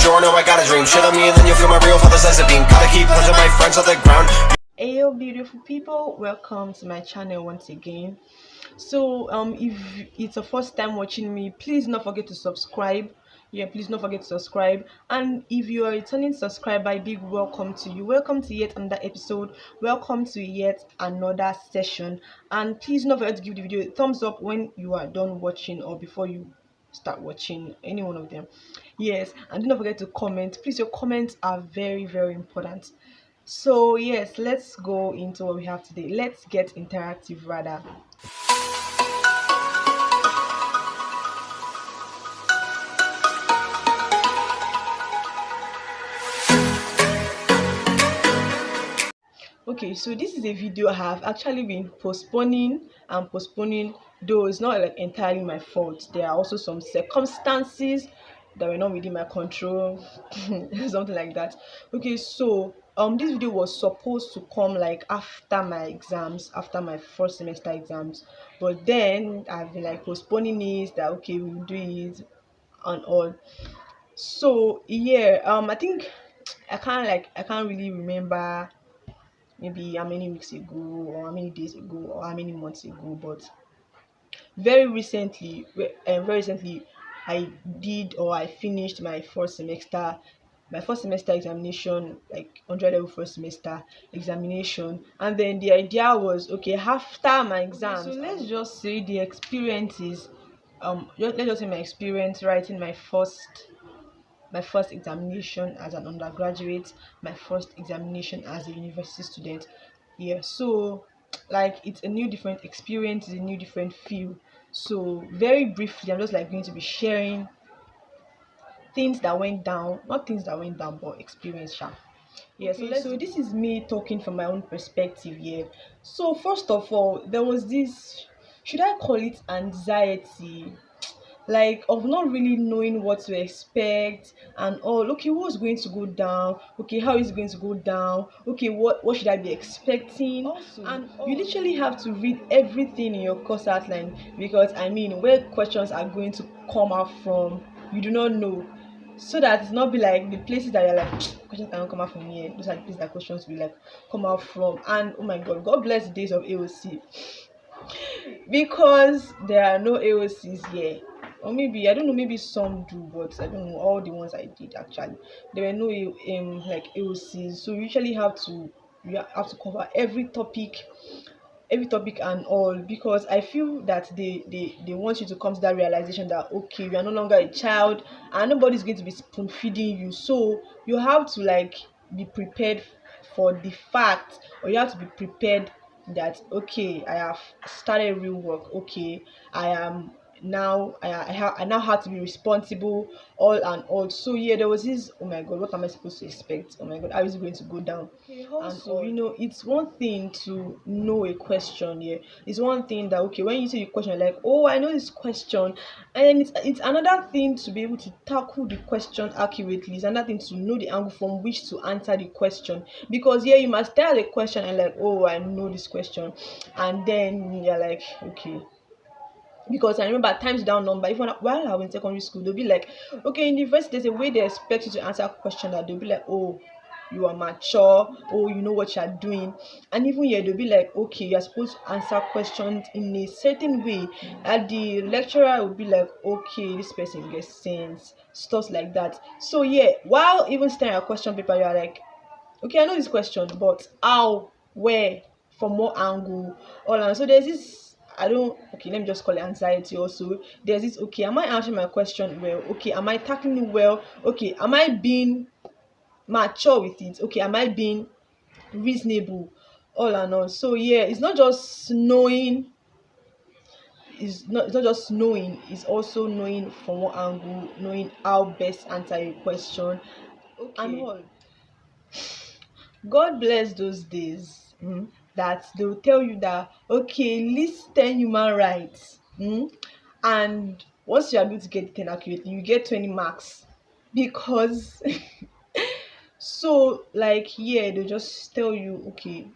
sure, no, I got a dream. Shit on me and then you'll feel my real father says a beam. Gotta keep pushing my friends on the ground. Hey yo, beautiful people, welcome to my channel once again. So if it's the first time watching me, please don't forget to subscribe. Please don't forget to subscribe. And if you are a returning subscriber, a big welcome to you. Welcome to yet another episode. Welcome to yet another session. And please don't forget to give the video a thumbs up when you are done watching or before you start watching any one of them. Yes, and do not forget to comment. Please, your comments are very, very important. So yes, let's go into what we have today. Let's get interactive rather. Okay, so this is a video I have actually been postponing and postponing, though it's not like entirely my fault. There are also some circumstances that were not within my control, something like that. Okay, so this video was supposed to come like after my exams, after my first semester exams, but then I've been like postponing it, that okay, we'll do it and all. So yeah, I think I can't really remember maybe how many weeks ago or how many days ago or how many months ago, but very recently I did, or I finished my first semester examination, like 100 level first semester examination. And then the idea was, okay, after my exams, so let's just say the experiences, let's just say my experience writing my first examination as an undergraduate, my first examination as a university student. So like it's a new different experience, it's a new different feel. So very briefly, I'm just like going to be sharing things that went down, not things that went down, but experience sha. So this is me talking from my own perspective here. So first of all, there was this, should I call it anxiety, like of not really knowing what to expect and all. Okay, what's going to go down? Okay, how is it going to go down? Okay, what should I be expecting? Also, and you literally have to read everything in your course outline, because I mean, where questions are going to come out from, you do not know. So that it's not be like the places that you're like questions cannot come out from here, those are the places that questions will like come out from. And oh my god bless the days of AOC, because there are no AOCs here. Or maybe I don't know, maybe some do, but I don't know, all the ones I did actually, there were no like AOCs. So you have to cover every topic and all, because I feel that they want you to come to that realization that okay, you are no longer a child and nobody's going to be spoon feeding you. So you have to like be prepared for the fact, or you have to be prepared that okay, I have started real work. Okay, I am now I now have to be responsible, all and all. So yeah, there was this, oh my god, what am I supposed to expect? Oh my god, how is it going to go down? Okay, also, and it's one thing to know a question. It's one thing that okay, when you see the question, like, oh, I know this question, and then it's another thing to be able to tackle the question accurately. It's another thing to know the angle from which to answer the question, because you must start the question and like, oh, I know this question, and then you're like, okay. Because I remember times down number, even while I was in secondary school, they'll be like, okay, in the university, there's a way they expect you to answer a question that they'll be like, oh, you are mature, oh, you know what you're doing. And even here, they'll be like, okay, you're supposed to answer questions in a certain way. And the lecturer will be like, okay, this person gets sense, stuff like that. So, while even staring at a question paper, you're like, okay, I know this question, but how, where, from what angle, all and so there's this. I don't, okay, let me just call it anxiety also. There's this, okay, am I answering my question well? Okay, am I tackling it well? Okay, am I being mature with it? Okay, am I being reasonable? All and all. So it's not just knowing, it's not just knowing, it's also knowing from what angle, knowing how best answer a question. Okay. And all. God bless those days, that they will tell you that okay, list 10 human rights, and once you are able to get 10 accurately, you get 20 marks, because so like they'll just tell you okay,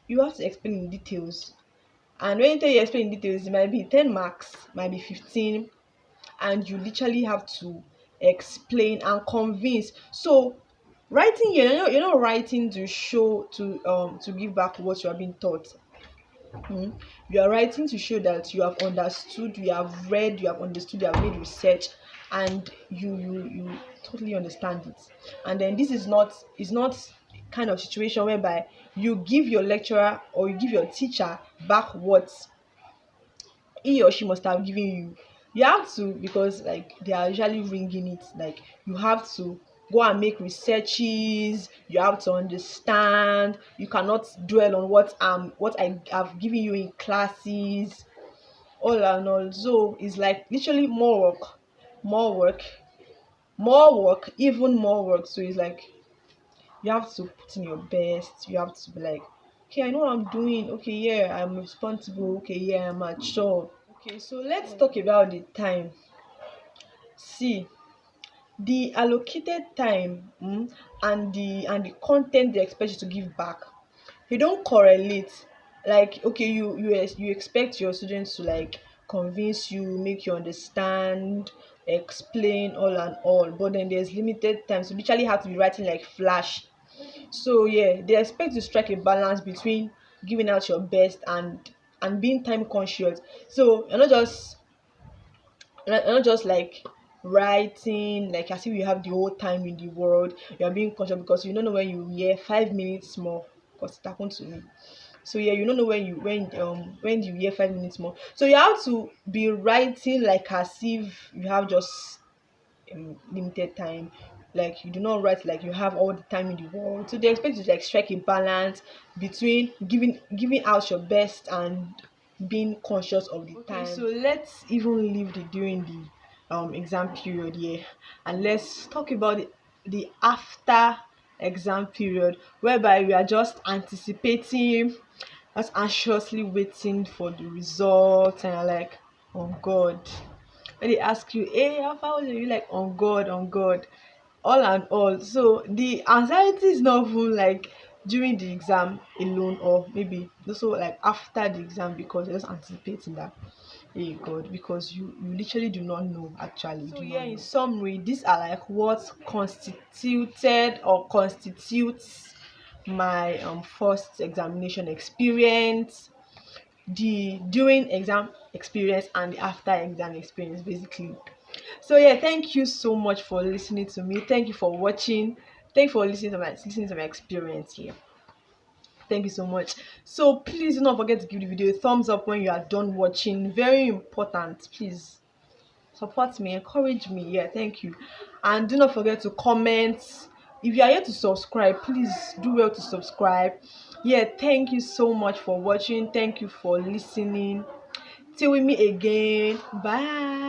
you have to explain in details, and when you tell you explain in details, it might be 10 marks, might be 15, and you literally have to explain, and convince. So writing here, you're not writing to show to give back what you have been taught. Hmm. You are writing to show that you have understood, you have read, you have understood, you have made research, and you totally understand it. And then this is not kind of situation whereby you give your lecturer or you give your teacher back what he or she must have given you. You have to, because like they are usually ringing it, like you have to go and make researches, you have to understand, you cannot dwell on what I have given you in classes, all and all. So it's like literally more work, more work, even more work. So it's like you have to put in your best, you have to be like, okay, I know what I'm doing, okay, yeah, I'm responsible, okay, yeah, I'm mature. Okay, so let's talk about the time. See, the allocated time, and the content they expect you to give back, they don't correlate. Like, okay, you expect your students to like convince you, make you understand, explain all and all, but then there's limited time, so you literally have to be writing like flash. So yeah, they expect to strike a balance between giving out your best and being time conscious. So you're not just like writing like as if you have the whole time in the world. You're being conscious because you don't know when you hear 5 minutes more, because it happened to me. So yeah, you don't know when you hear 5 minutes more. So you have to be writing like as if you have just limited time. Like you do not write like you have all the time in the world. So they expect you to like strike a balance between giving out your best and being conscious of the time. So let's even leave the during the exam period here, and let's talk about the after exam period, whereby we are just anticipating, just anxiously waiting for the results, and you're like, oh God, when they ask you, hey, how far was it? You like, on God, all and all. So the anxiety is not even like during the exam alone, or maybe also like after the exam, because you're just anticipating that, hey God, because you literally do not know actually. So yeah, in summary, these are like what constituted or constitutes my first examination experience, the during exam experience and the after exam experience basically. So yeah, thank you so much for listening to me. Thank you for watching. Thank you for listening to my experience here. Thank you so much. So please do not forget to give the video a thumbs up when you are done watching. Very important. Please support me, encourage me. Yeah, thank you. And do not forget to comment. If you are here to subscribe, please do well to subscribe. Yeah, thank you so much for watching. Thank you for listening. Till we meet again. Bye.